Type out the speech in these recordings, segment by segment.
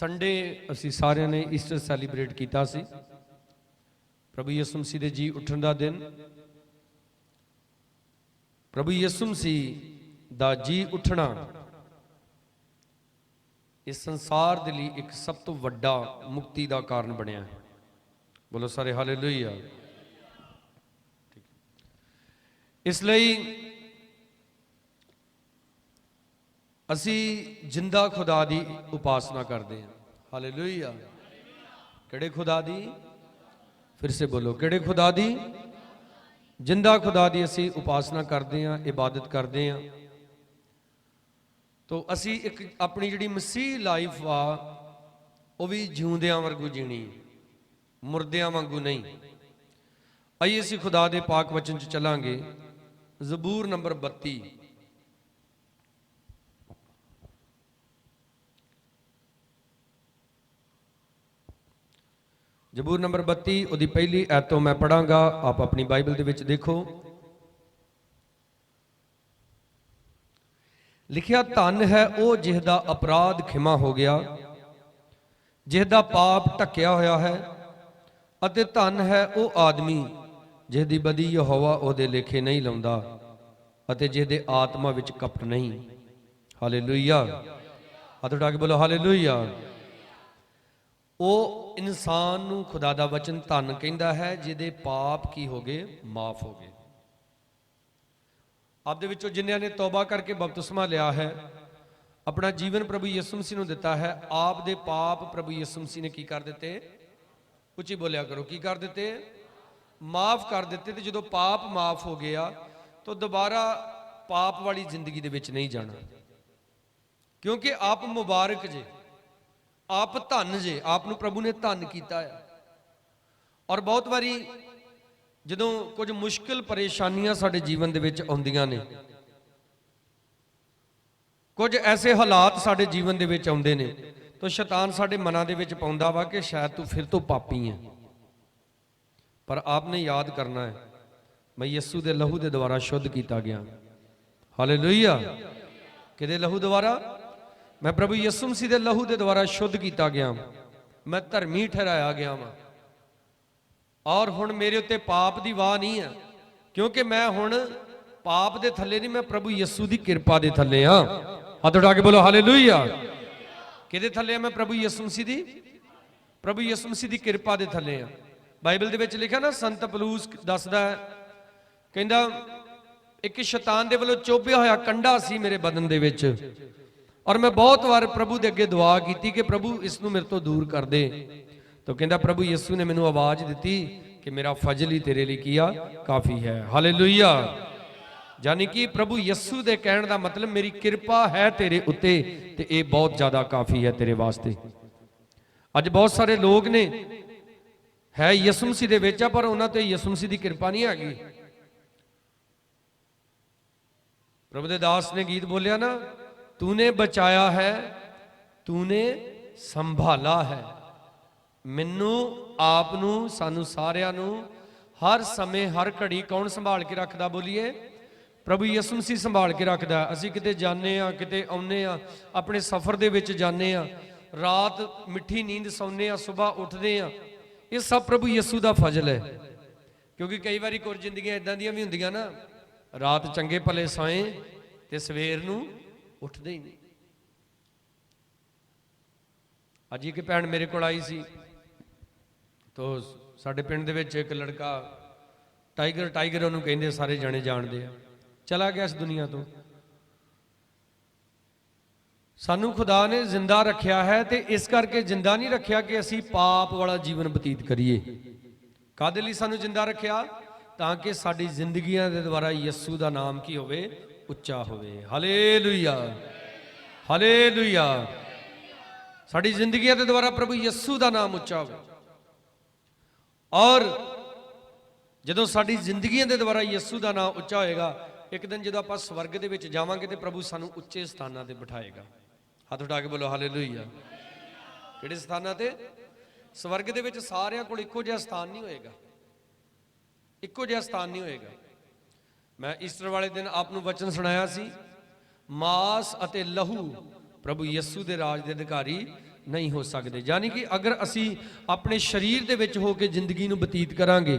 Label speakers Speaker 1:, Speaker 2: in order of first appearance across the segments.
Speaker 1: Sunday असी सारे ने ईस्टर सैलीब्रेट किया सी। प्रभु यीशु मसीह दे जी उठन का दिन, प्रभु यीशु मसीह दा जी उठना इस संसार दे लई एक सब तो वड्डा मुक्ति का कारण बनया। बोलो सारे हालेलुया। इसलिए असी जिंदा खुदा की उपासना करते हैं। हालेलुया। किहड़े खुदा दी? फिर से बोलो, किहड़े खुदा दी? जिंदा खुदा की असी उपासना करते हैं, इबादत करते हैं। तो असी एक अपनी जिहड़ी मसीह लाइफ आ वो भी जिउंदियां वांगू जीनी, मुर्दियां वांगू नहीं। आइए असी खुदा दे पाक वचन च चलांगे। ज़बूर नंबर 32। जबूर नंबर 32 उसकी पहली ऐत तो मैं पढ़ांगा। आप अपनी बाइबल दे विच देखो, लिखिया धन है वो जिसदा अपराध खिमा हो गया, जिसदा पाप ढकिया होया है, अते धन है वो आदमी जिसदी बदी यहोवा उहदे लेखे नहीं लाउंदा, अते जिसदे आत्मा विच कपट नहीं। हालेलुया। हाथ उठा के बोलो हालेलुया। वो इंसान नूं खुदा दा वचन धन कहंदा है जिहदे पाप की हो गए, माफ हो गए। आप दे विचों जिन्हां ने तौबा करके बपतिस्मा लिया है, अपना जीवन प्रभु यीशु मसीह नूं दिता है, आप दे पाप प्रभु यीशु मसीह ने की कर दिते? उची बोलिया करो, की कर दिते? माफ कर दिते। तो जदों पाप माफ हो गया तो दोबारा पाप वाली जिंदगी दे विच नहीं जाना, क्योंकि आप मुबारक जे, आप धन जे, आपनूं प्रभु ने धन कीता है। और बहुत बारी जदों कुछ मुश्किल परेशानियां साडे जीवन दे विच आउंदियां ने, कुछ ऐसे हालात साडे जीवन दे विच आउंदे ने, तो शैतान साडे मनां दे विच पाउंदा वा कि शायद तू फिर तो पापी है। पर आपने याद करना है, मैं यीशु दे लहू दे द्वारा शुद्ध किया गया। हालेलुया। किहदे लहू द्वारा? मैं प्रभु यीशु मसीह दे लहू दे द्वारा शुद्ध किया गया, मैं धर्मी ठहराया गया वां। और हुण मेरे उत्ते पाप दी वाह नहीं है, क्योंकि मैं हुण पाप दे थल्ले नहीं, मैं प्रभु यीशु दी किरपा दे थल्ले हां। हाथ उठा के बोलो हालेलुया। किहदे थल्ले मैं? प्रभु यीशु मसीह दी, प्रभु यीशु मसीह दी किरपा दे थल्ले हां। बाइबल दे विच लिखा ना, संत पलूस दसदा है, कहंदा एक शैतान दे वल्लों चोभिया होया कंडा सी मेरे बदन दे विच, और मैं बहुत बार प्रभु दे अगे दुआ की कि प्रभु इसनूं मेरे तो दूर कर दे। तो कहंदा प्रभु यीशु ने मैनूं आवाज दी कि मेरा फजल ही तेरे लिए किया काफ़ी है। हालेलुया। यानी कि प्रभु यीशु दे कहण दा मतलब मेरी किरपा है तेरे उत्ते, ते ये बहुत ज़्यादा काफ़ी है तेरे वास्ते। अज बहुत सारे लोग ने है यीशु मसीह दे विच, पर उन्हां ते यीशु मसीह दी किरपा नहीं हैगी। प्रभु दे दास ने गीत बोलिया ना, तूने बचाया है, तूने संभाला है, मैनू आप नू, सानू सारियां नू हर समय हर घड़ी कौन संभाल के रखदा? बोलिए, प्रभु यीशु मसीह संभाल के रखदा। असीं किते जाने आ, किते आउने आ, अपने सफर दे विच जाने आ, रात मिठी नींद सौने आ, सुबह उठदे आ, ये सब प्रभु यीशु दा फजल है। क्योंकि कई बारी कुछ जिंदगियां इदां दियां भी हुंदियां ना, रात चंगे भले सोए ते सवेर नू उठदे ही नहीं। अज एक भैन मेरे को आई सी, तो साडे पिंड दे विच एक लड़का टाइगर टाइगर उहनूं कहंदे, सारे जाने जानदे आ, चला गया इस दुनिया तो। सानू खुदा ने जिंदा रखिया है, तो इस करके जिंदा नहीं रखिया कि असी पाप वाला जीवन बतीत करिए। काहदे लई सानू जिंदा रखिया? ताकि साडी जिंदगियां दे द्वारा यीशु दा नाम की होवे? उच्चा होवे। हालेलुया। हालेलुया। साडी जिंदगियां दे द्वारा प्रभु यीशु दा नाम उच्चा होवे। और जदों साडी जिंदगियां दे द्वारा यीशु दा नाम उच्चा होएगा, एक दिन जदों आपां स्वर्ग दे विच जावांगे तो प्रभु सानू उच्चे स्थानां ते बिठाएगा। हाथ उठा के बोलो हालेलुया। किहड़े स्थानां ते? स्वर्ग दे विच सारियां कोल इक्को जिहा स्थान नहीं होएगा, इक्को जिहा स्थान नहीं होएगा। मैं ईस्टर वाले दिन आप नूं वचन सुनाया सी, मांस अते लहू प्रभु यीशु दे राज दे अधिकारी नहीं हो सकते। यानी कि अगर असी अपने शरीर दे विच हो के जिंदगी नूं बतीत करांगे,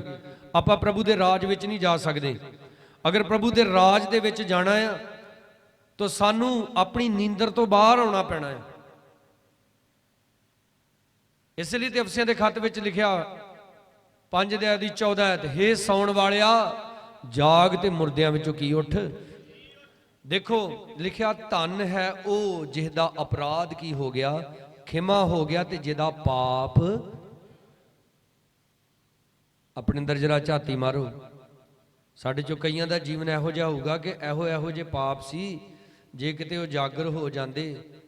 Speaker 1: आपां प्रभु दे राज विच नहीं जा सकते। अगर प्रभु दे राज दे विच जाना है तो सानू अपनी नींदर तो बाहर आना पैना है। इसलिए तो अफसियां दे खत विच लिखिया 5 अध्याय दी 14 आयत, हे सौण वालिया जाग ते मुर्दियां विचों की उठ। देखो लिखिया धन है वो जिसदा अपराध की हो गया, खिमा हो गया, ते जिहदा पाप। अपने अंदर जरा झाती मारो, साडे चों कईयां दा जीवन इहो जिहा होऊगा कि इहो जे पाप सी, जे किते वो जागर हो जांदे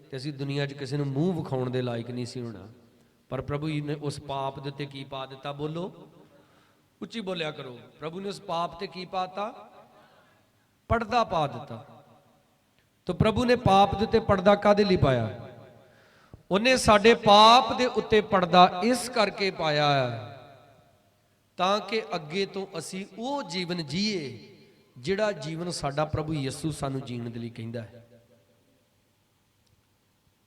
Speaker 1: ते असीं दुनिया 'च किसी नूं मूँह विखाउण दे लायक नहीं सी होना। पर प्रभु जी ने उस पाप दे उत्ते की पा दिता? बोलो, उच्ची बोलिया करो। प्रभु ने उस पाप ते की पाता? पर्दा पा दिता। तो प्रभु ने पाप दे उत्ते पर्दा काहदे लई पाया? उन्हें साडे पाप दे उत्ते पर्दा इस करके पाया ताकि अगे तो असी वो जीवन जीए जिहड़ा जीवन साडा प्रभु यीशु सानू जीण दे लई कहंदा है।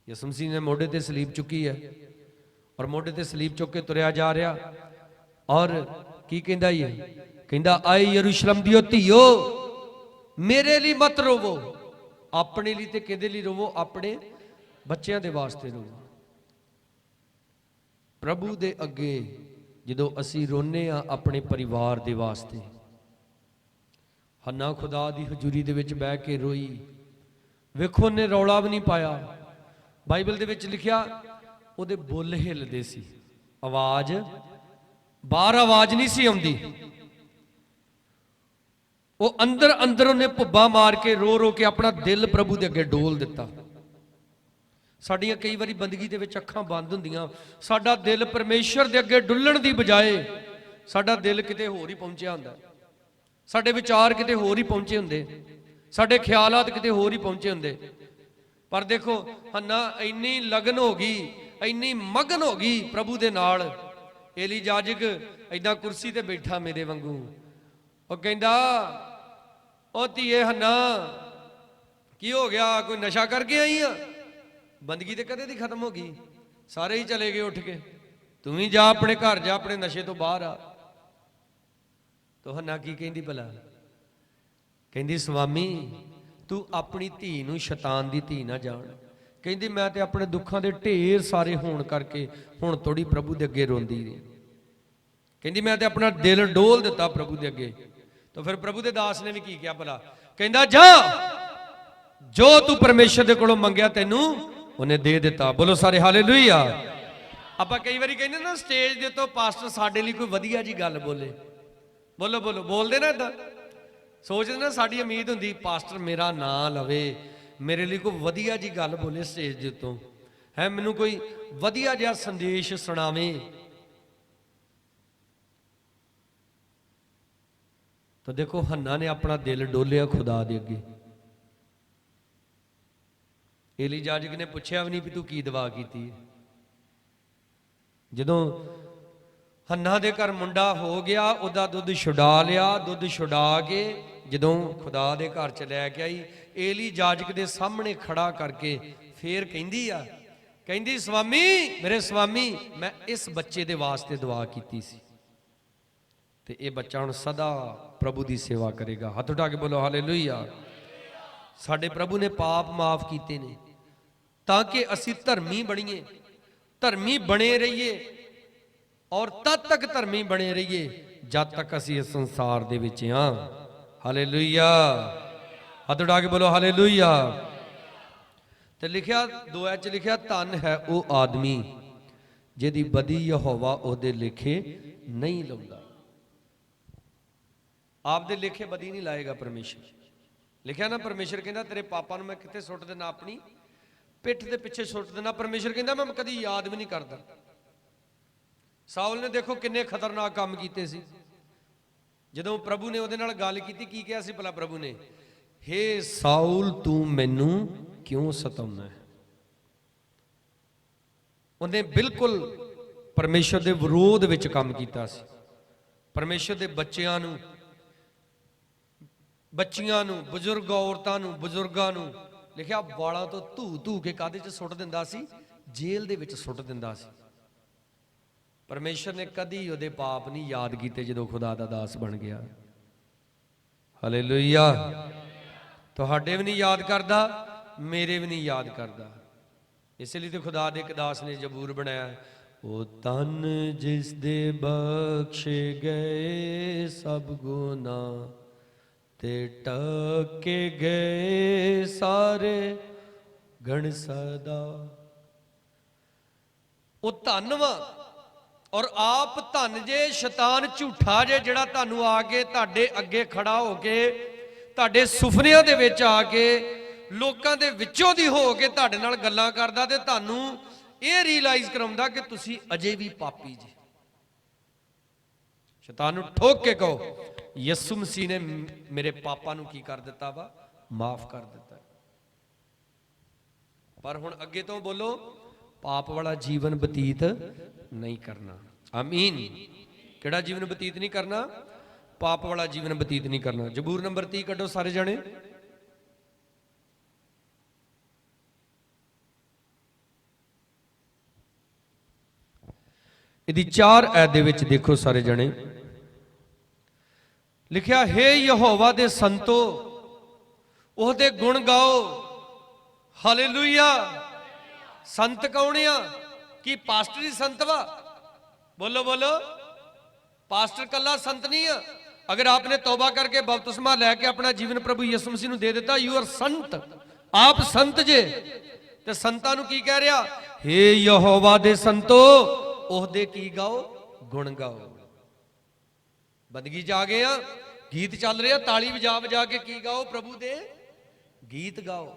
Speaker 1: यीशु मसीह ने मोढे ते सलीब चुकी है और मोढे ते सलीब चुक के तुरया जा रहा, और की कहंदा ही कहंदा, आए यरूशलेम दियो धीओ मेरे लिए मत रोवो। अपने लिए ते किहदे लई रोवो? अपने बच्चों के वास्ते रोवो। प्रभु दे अगे जदों असी रोने आ अपने परिवार दे वास्ते, हन्ना खुदा दी हजूरी दे विच बह के रोई। वेखो ने रौला भी नहीं पाया। बाइबल दे विच लिखिया ਉਹਦੇ ਬੁੱਲ ਹਿੱਲਦੇ ਸੀ, आवाज बाहर आवाज नहीं सी आउंदी। वो अंदर अंदर उन्हें भुब्बा मार के रो रो के अपना दिल प्रभु दे अगे डोल दिता। साडियां कई बारी बंदगी दे विच अखां बंद हुंदियां, साडा दिल परमेश्वर दे अगे डुल्लण दी बजाए साडा दिल किते होर ही पहुंचिया हुंदा, साडे विचार किते होर ही पहुंचे हुंदे, साडे ख्यालात किते होर ही पहुंचे हुंदे। पर देखो हन्ना इन्नी लगन हो गई, इन्नी मगन हो गई प्रभु दे नाल। एली जाजक इदां कुर्सी ते बैठा मेरे वांगू, वो कहंदा ओ धीए हन्ना की हो गया, कोई नशा करके आई आ? बंदगी ते कदे दी खत्म हो गई, सारे ही चले गए उठ के, तू ही जा अपने घर जा, अपने नशे तो बाहर आ। तो हन्ना की कहंदी भला? कहंदी स्वामी तू अपनी धी नूं शैतान दी धी ना जान। कहंदी मैं ते अपने दुखां दे ढेर सारे होण करके हुण थोड़ी प्रभु दे अगे रोंदी रही। कहंदी मैं ते अपना दिल डोल दिता प्रभु दे अगे। तो फिर प्रभु दे दास ने भी की किया भला? कहंदा जा, जो तू परमेश्वर दे कोलों मंगया तैनूं उन्हें दे दिता। बोलो सारे हालेलुया। आपां कई बारी कहंदे ना स्टेज दे तो पास्टर साडे लई कोई वधिया जी गल बोले, बोलो बोलो बोलदे ना इदां, सोचदे ना साडी उम्मीद हुंदी पास्टर मेरा नां लवे, मेरे लिए कोई वधिया जी गल बोले स्टेज दे उत्तों, है मैनूं कोई वधिया जिहा संदेश सुणावे। तो देखो हन्ना ने अपना दिल डोलिया खुदा दे अगे। एली जाजक ने पूछया भी नहीं भी तू की दुआ कीती है। जदों हन्ना दे घर मुंडा हो गया, उहदा दुध छुड़ा लिया, दुध छुड़ा के जदों खुदा दे घर च लैके आई, एली जाजक दे सामने खड़ा करके फिर कहंदी आ, कहंदी स्वामी मेरे स्वामी मैं इस बच्चे दे वास्ते दुआ कीती सी ते ये बच्चा हुण सदा प्रभु दी सेवा करेगा। हाथ उठा के बोलो हालेलुया। साडे प्रभु ने पाप माफ कीते ने ताकि असी धर्मी बणीए, धर्मी बने रहिए, और तद तक धर्मी बने रहिए जब तक असी इस संसार दे विच हां। हालेलुया। हाथ उठा के बोलो हालेलुया। ते लिखिया 2 च लिखिया धन है वो आदमी जिहदी बदी यहोवा ओहदे लेखे नहीं लाउंदा। आप दे लेखे बदी नहीं लाएगा परमेश्वर। लिखिया ना परमेश्वर कहंदा तेरे पापा नूं मैं कित्थे सुट देना, अपनी पिठ दे पिछे सुट देना। परमेश्वर कहंदा मैं कदी याद भी नहीं करदा। साउल ने देखो किन्ने खतरनाक काम कीते सी। जदों प्रभु ने उहदे नाल गल कीती की कहा सी भला प्रभु ने? हे साउल तू मैनू क्यों सताउना है? उन्हें बिल्कुल परमेश्वर दे विरोध विच काम कीता सी। परमेश्वर दे बच्चियां नूं, बच्चियां नूं, बजुर्ग औरतां नूं, बजुर्गां नूं लिखिया वालां तो धू धू के कादे च सुट दिंदा सी? ਜੇਲ੍ਹ ਦੇ ਵਿੱਚ ਸੁੱਟ ਦਿੰਦਾ ਸੀ। ਪਰਮੇਸ਼ਰ ਨੇ ਕਦੀ ਉਹਦੇ ਪਾਪ ਨਹੀਂ ਯਾਦ ਕੀਤੇ ਜਦੋਂ ਖੁਦਾ ਦਾ ਦਾਸ ਬਣ ਗਿਆ। ਹਾਲੇਲੂਇਆ। ਤੁਹਾਡੇ ਵੀ ਨਹੀਂ ਯਾਦ ਕਰਦਾ, ਮੇਰੇ ਵੀ ਨਹੀਂ ਯਾਦ ਕਰਦਾ। ਇਸ ਲਈ ਤੇ ਖੁਦਾ ਦੇ ਇੱਕ ਦਾਸ ਨੇ ਜ਼ਬੂਰ ਬਣਾਇਆ, ਉਹ ਤਨ ਜਿਸ ਦੇ ਬਖਸ਼ੇ ਗਏ ਸਭ ਗੁਨਾਹ ਤੇ ਟਕੇ ਗਏ ਸਾਰੇ ਗਣ ਸਦਾ। ਉਹ ਧੰਨ ਵਾ ਔਰ ਆਪ ਧੰਨ ਜੇ, ਸ਼ੈਤਾਨ ਝੂਠਾ ਜੇ, ਜਿਹੜਾ ਤੁਹਾਨੂੰ ਆ ਕੇ ਤੁਹਾਡੇ ਅੱਗੇ ਖੜਾ ਹੋ ਕੇ ਤੁਹਾਡੇ ਸੁਪਨਿਆਂ ਦੇ ਵਿੱਚ ਆ ਕੇ ਲੋਕਾਂ ਦੇ ਵਿੱਚੋਂ ਦੀ ਹੋ ਕੇ ਤੁਹਾਡੇ ਨਾਲ ਗੱਲਾਂ ਕਰਦਾ ਤੇ ਤੁਹਾਨੂੰ ਇਹ ਰੀਅਲਾਈਜ਼ ਕਰਾਉਂਦਾ ਕਿ ਤੁਸੀਂ ਅਜੇ ਵੀ ਪਾਪੀ ਜੀ। ਸ਼ੈਤਾਨ ਨੂੰ ਠੋਕ ਕੇ ਕਹੋ, ਯਿਸੂ ਮਸੀਹ ਨੇ ਮੇਰੇ ਪਾਪਾਂ ਨੂੰ ਕੀ ਕਰ ਦਿੱਤਾ ਵਾ? ਮਾਫ ਕਰ ਦਿੱਤਾ। ਪਰ ਹੁਣ ਅੱਗੇ ਤੋਂ ਬੋਲੋ, ਪਾਪ ਵਾਲਾ ਜੀਵਨ ਬਤੀਤ ਨਹੀਂ ਕਰਨਾ। ਆਮੀਨ। ਕਿਹੜਾ ਜੀਵਨ ਬਤੀਤ ਨਹੀਂ ਕਰਨਾ? ਪਾਪ ਵਾਲਾ ਜੀਵਨ ਬਤੀਤ ਨਹੀਂ ਕਰਨਾ। ਜ਼ਬੂਰ ਨੰਬਰ 30 ਕੱਢੋ ਸਾਰੇ ਜਾਣੇ। ਇਹਦੀ 4 ਐਤ ਦੇ ਵਿੱਚ ਦੇਖੋ ਸਾਰੇ ਜਣੇ, ਲਿਖਿਆ, ਹੇ ਯਹੋਵਾ ਦੇ ਸੰਤੋ ਉਹਦੇ ਗੁਣ ਗਾਓ। ਹਾਲੇਲੂਇਆ। ਸੰਤ ਕੌਣ ਆ? ਕੀ ਪਾਸਟਰ ਹੀ ਸੰਤ ਵਾ? बोलो बोलो, पास्टर कल्ला संत नहीं है। अगर आपने तौबा करके बपतिस्मा लैके अपना जीवन प्रभु यीशु मसीह नूं दे दिता, यू आर संत, आप संत जे। ते संतां नूं की कह रहा? हे यहोवा दे संतो ओहदे की गाओ? गुण गाओ। बंदगी जा गए आ, गीत चल रहे, ताली वजा वजा के की गाओ? प्रभु दे गीत गाओ।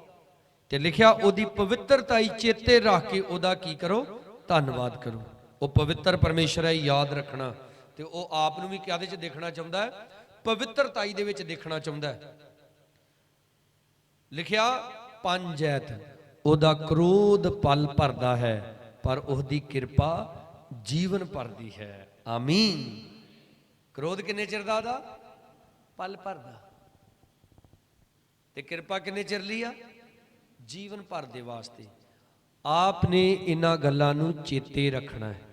Speaker 1: ते लिखिया, ओदी पवित्रता चेते रख के ओदा की करो? धन्नवाद करो। वो पवित्र परमेश्वर है, याद रखना। तो वो आप भी कहदे च देखना चाहता है? पवित्रताई दे विच देखना चाहता है। लिखिया 5 ऐत, ओदा क्रोध पल भरदा है पर ओहदी कृपा जीवन भरदी है। आमीन। क्रोध किन्ने चिर दा? पल भरदा। ते कृपा किन्ने चिर लई आ? जीवन भर दे वास्ते। आपने इन्हां गल्लां नूं चेते रखना है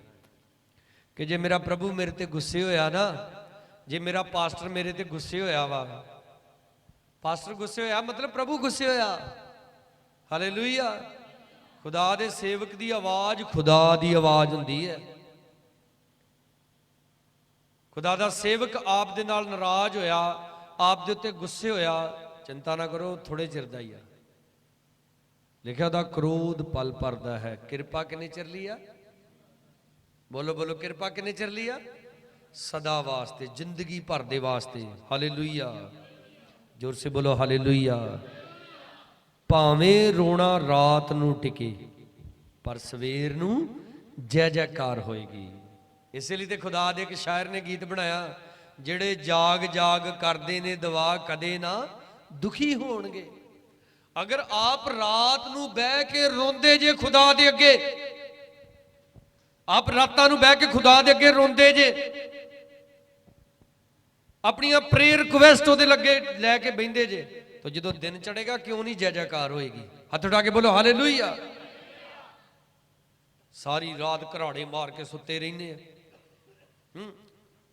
Speaker 1: कि जे मेरा प्रभु मेरे ते गुस्से होया ना, जे मेरा पास्टर मेरे ते गुस्से होया वा, पास्टर गुस्से होया मतलब प्रभु गुस्से होया। हालेलुया। खुदा दे सेवक दी आवाज खुदा दी आवाज हुंदी है। खुदा दा सेवक आप दे नाल नाराज होया, आप दे उत्ते गुस्से होया, चिंता ना करो, थोड़े चिर दा ही आ। लिखा दा क्रोध पल भरदा है, कृपा किन्ने चिर लई आ? बोलो बोलो, कृपा किन्ने चिर लई आ? सदा वास्ते, जिंदगी भर दे वास्ते। हालेलुया। जोर से बोलो हालेलुया। भावें रोना रात नूं टिके पर सवेर नूं जय जयकार होएगी। इसलिए तो खुदा दे एक शायर ने गीत बनाया, जेड़े जाग जाग करदे ने दुआ कदे ना दुखी होणगे। अगर आप रात नूं बह के रोंदे जे खुदा दे अगे, आप रातां नूं बह के खुदा दे अगे रोंदे जे, अपनी प्रेयर रिक्वेस्ट ओदे लगे लैके बहिंदे जे, तो जदों दिन चढ़ेगा क्यों नहीं जय जयकार होएगी? हथ उठा के बोलो हालेलुया। सारी रात घराड़े मार के सुते रहने,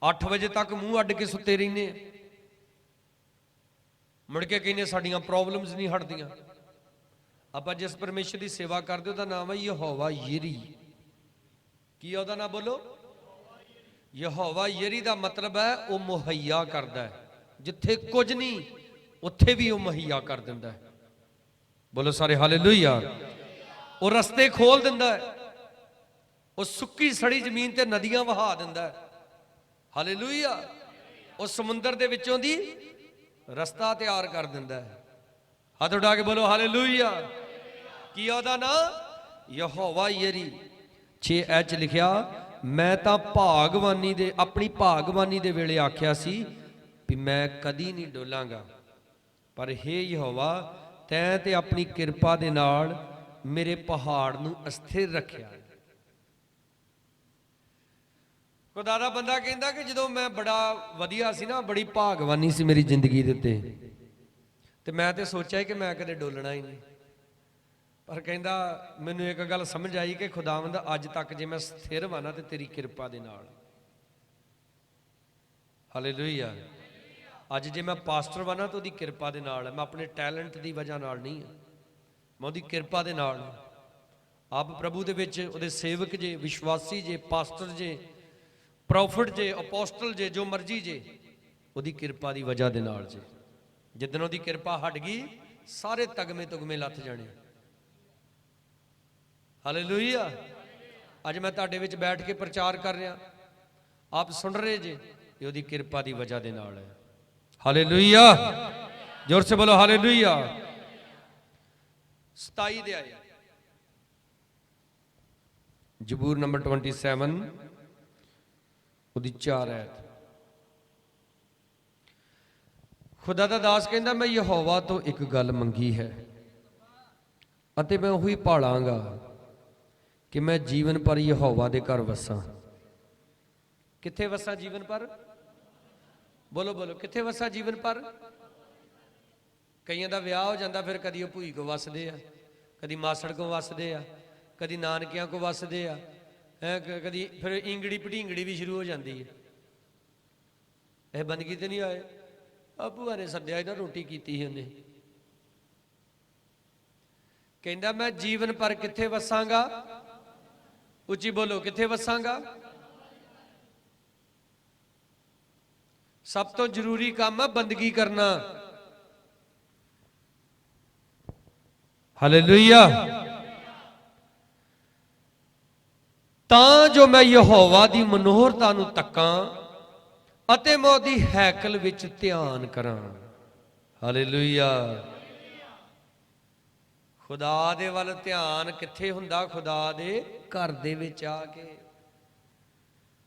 Speaker 1: 8 बजे तक मूँह अड्ड के सुते रहने, मुड़ के कहने साड़ियां प्रॉब्लम्स नहीं हटदियां। आप जिस परमेश्वर की सेवा करते हो, नाम है यहोवा यिरी। की ओहदा नाम बोलो? यहोवा यिरी का मतलब है वह मुहैया करता है, जिथे कुछ नहीं उत्थे भी वह मुहैया कर दिंदा है। बोलो सारे हालेलुया। वह रस्ते खोल दिंदा है, वह सुक्की सड़ी जमीन ते नदियां वहा दिंदा है। हालेलुया। वह समुंदर दे विचों दी रस्ता तैयार कर दिंदा है। हाथ उठा के बोलो हालेलुया। की ओहदा नाम? यहोवा यिरी। 6 ऐच लिखिया, मैं तो भागवानी दे अपनी भागवानी दे वेले आख्या सी भी मैं कदी नहीं डोलांगा, पर हे यहोवा तैं ते अपनी किरपा दे नाल मेरे पहाड़ नूं अस्थिर रखिया। खुदा दा बंदा कहंदा कि जदों मैं बड़ा वधिया सी ना, बड़ी भागवानी सी मेरी जिंदगी दे उत्ते, ते मैं ते सोचा कि मैं कदे डोलना ही नहीं। पर कहंदा मैनू एक गल समझ आई कि खुदावंद अज तक जे मैं स्थिर वा ना ते तेरी किरपा दे नाल। हालेलुया। अज जे मैं पास्टर वा ना तो उहदी किरपा दे नाल है। मैं अपने टैलेंट की वजह नाल नहीं है, मैं उहदी किरपा दे नाल। आप प्रभु दे विच उहदे सेवक जे, विश्वासी जे, पास्टर जे, प्रॉफिट जे, अपोस्टल जे, जो मर्जी जे, उहदी किरपा की वजह दे नाल जे। जिद्दन उहदी किरपा हट गई सारे तगमे तुगमे लथ जाने। हालेलुया। अज मैं तुहाडे विच बैठ के प्रचार कर रहा, आप सुन रहे जे, ये उहदी किरपा की वजह दे नाल है। हालेलुया। जोर से बोलो हालेलुया। 27 दे आए जबूर नंबर 27 उहदी 4 आयत। खुदा दा दास कहंदा मैं यहोवा तो एक गल मंगी है अते मैं उही भालांगा कि मैं जीवन पर यहोवा दे घर वसां। किथे वसां जीवन पर? बोलो बोलो किथे वसां जीवन पर? कईयां दा विआह हो जाता, फिर कदी वो भूई को वसदे आ, कदी मासड़ को वसदे आ, कदी नानकियां को वसदे आ, कदी फिर इंगड़ी भटींगड़ी भी शुरू हो जाती है। यह बंदगी तो नहीं आए, भूआ ने सद्या ना रोटी की उन्हें। कहंदा मैं जीवन पर किथे वसांगा? उची बोलो किथे वसांगा? सब तो जरूरी काम है बंदगी करना। हालेलुया। तां जो मैं यहोवा दी मनोहरता नूं तक्कां अते मैं उहदी हैकल विच ध्यान करां। हालेलुया। खुदा दे वल ध्यान किथे हुंदा? खुदा दे घर दे विच आके।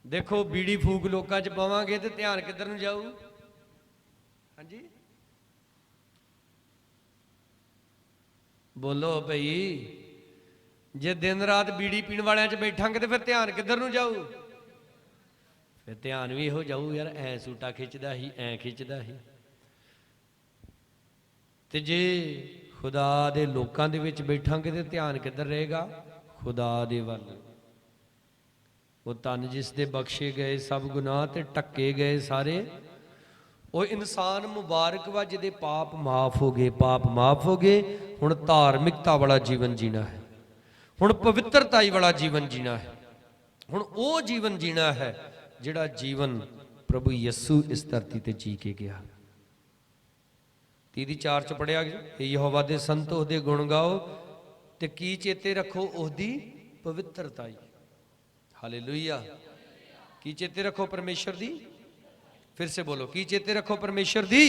Speaker 1: देखो बीड़ी फूक लोकां च पवांगे तो ध्यान किधर नूं जाऊ? हाँ जी बोलो भाई, जे दिन रात बीड़ी पीण वालियां च बैठांगे तो फिर ध्यान किधर नूं जाऊ? फिर ध्यान भी इहो जाऊ यार, ऐ सूटा खिंचदा ही, ऐ खिंचदा ही। ते जे खुदा दे लोकां दे विच बैठांगे तो ध्यान किधर रहेगा? खुदा दे वल। वो तन जिस दे बख्शे गए सब गुनाह ते ढके गए सारे, वो इंसान मुबारक वा जिहदे पाप माफ हो गए। पाप माफ हो गए, हुण धार्मिकता वाला जीवन जीना है, हुण पवित्रताई वाला जीवन जीना है, हुण वो जीवन जीना है जिहड़ा जीवन प्रभु यस्सु इस धरती ते जी के गया। 30:4 च पढ़िया यहोवा दे संत उहदे गुण गाओ ते की चेते रखो उहदी पवित्रताई। हालेलुया। की चेते रखो? परमेश्वर दी। फिर से बोलो की चेते रखो? परमेश्वर दी।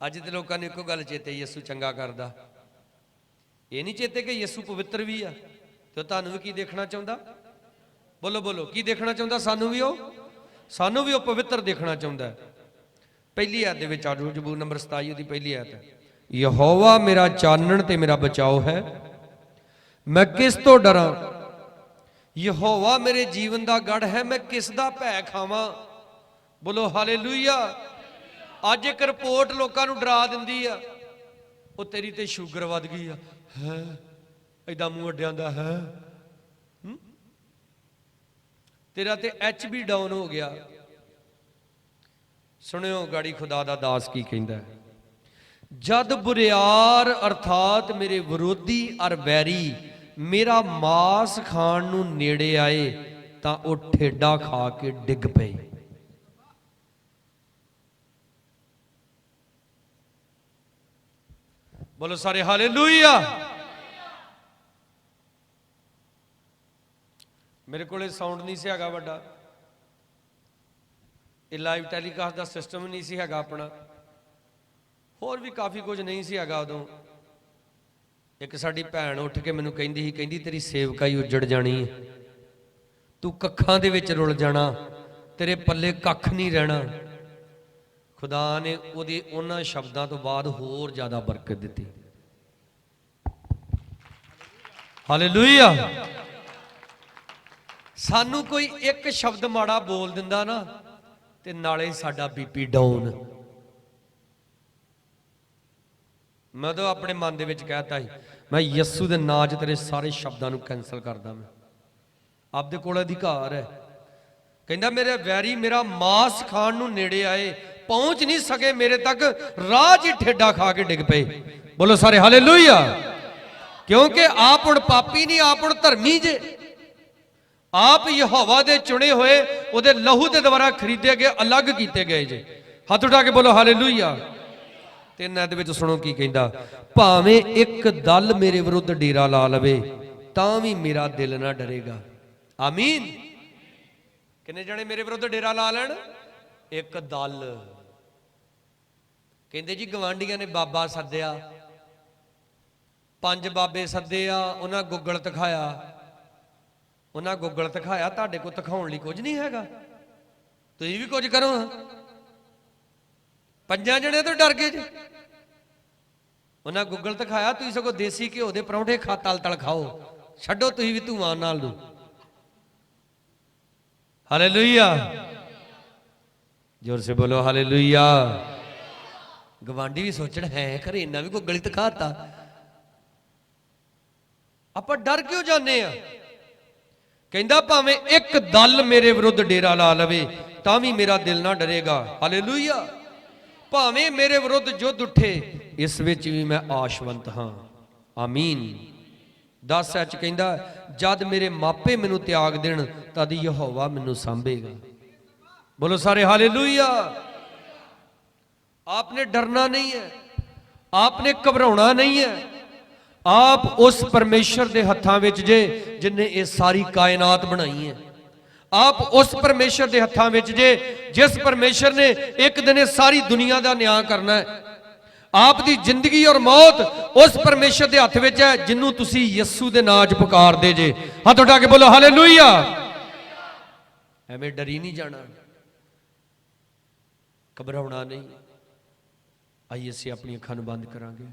Speaker 1: अज तो लोगों ने एको गल चेते यस्सु चंगा करदा, ये नहीं चेते कि यस्सु पवित्र भी आ। तो तुहानू भी की देखना चाहता? बोलो बोलो की देखना चाहता? सानू भी वो पवित्र देखना चाहता है। पहली आयत दे विच आ जाओ, जबूर नंबर 27 दी पहली आयत है। यहोवा मेरा चानण ते मेरा बचाओ है, मैं किस तो डरा? यहोवा मेरे जीवन का गढ़ है, मैं किस दा भै खावां? बोलो हालेलुया। अज एक रिपोर्ट लोगों को डरा दिंदी आ, वो तेरी ते शुगर वध गई है, इदा मूँह अड्डियां दा है, तेरा ते HB डाउन हो गया। सुनियो गाड़ी खुदा दा दास की कहंदा है, जद बुरियार अर्थात मेरे विरोधी और वैरी मेरा मांस खाण नूं नेड़े आए तां ओह ठेडा खा के डिग पए। बोलो सारे हालेलुया। मेरे को साउंड नहीं सी हैगा वड्डा, ये लाइव टैलीकास्ट का सिस्टम नहीं सी हैगा अपना, होर भी काफ़ी कुछ नहीं सी हैगा उदों। एक साडी भैन उठ के मैनू कहंदी ही, कहंदी तेरी सेवकाई उजड़ जानी है, तू कखां दे विच रुल जाना, तेरे पल्ले कख नहीं रहना। खुदा ने उहदे उन्हां शब्दां तो बाद होर ज़्यादा बरकत दित्ती। हालेलुया। सानू कोई एक शब्द माड़ा बोल दिंदा ना ते नाले साडा BP डाउन। मैं तो अपने मन दे विच कहता ही मैं यस्सू दे नां च तेरे सारे शब्दां नूं कैंसल करदा। मैं आपदे कोल अधिकार है। कहंदा मेरे वैरी मेरा मांस खाण नूं नेड़े आए, पहुंच नहीं सके मेरे तक, राह च ही ठेडा खा के डिग पे। बोलो सारे हालेलुया। क्योंकि आप हुण पापी नहीं, आप हुण धर्मी जे। आप यहोवा दे चुने हुए उहदे लहू दे द्वारा खरीदे गए, अलग कीते गए जे। हाथ उठा के बोलो हालेलुया। ते इन्हां दे विच सुणो की कहंदा, भावें एक दल मेरे विरुद्ध डेरा ला लवे तां भी मेरा दिल ना डरेगा। आमीन। किन्ने जने मेरे विरुद्ध डेरा ला लैण? एक दल। कहंदे जी गवांढियां ने बाबा सद्दिया, 5 बाबे सद्दे आ, उन्हां गुगल दिखाया, उन्हां गुगल दिखाया, तुहाडे कोल दिखाउण लई कुछ नहीं हैगा, तुसीं भी कुछ करो। 5 जणे तो डर गए जी। उन्हां गुगल दिखाया, तुसीं सगों देसी घिओ दे परौंठे तल तल खाओ, छड्डो तुसीं भी धूआं नाल नूं। हालेलुया। जोर से बोलो हालेलुया। गवांढी भी सोचण है खरे इन्ना भी गुगल दिखाता। आप डर क्यों जाने आ? कहंदा भावें एक दल मेरे विरुद्ध डेरा ला लवे तां भी मेरा दिल ना डरेगा। हालेलुया। भावें मेरे विरुद्ध युद्ध उठे, इस विच भी मैं आशवंत हाँ। आमीन। 10 सच कहंदा जद मेरे मापे मैनू त्याग देण तद यहोवा मैनू सांभेगा। बोलो सारे हालेलुया। आपने डरना नहीं है, आपने घबराउणा नहीं है। आप उस परमेश्वर के हत्थां विच जे जिन्हें ये सारी कायनात बनाई है। आप उस परमेश्वर के हत्थां विच जे जिस परमेश्वर ने एक दिन सारी दुनिया का न्याय करना है। आपकी जिंदगी और मौत उस परमेश्वर के हथ विच है जिन्हों तुसी यस्सू दे नाम च पुकारदे जे। हाथ उठा के बोलो हालेलुया। एवें डरी नहीं जाना, घबराउणा नहीं। आइए असीं अपनी अखां नूं बंद करांगे।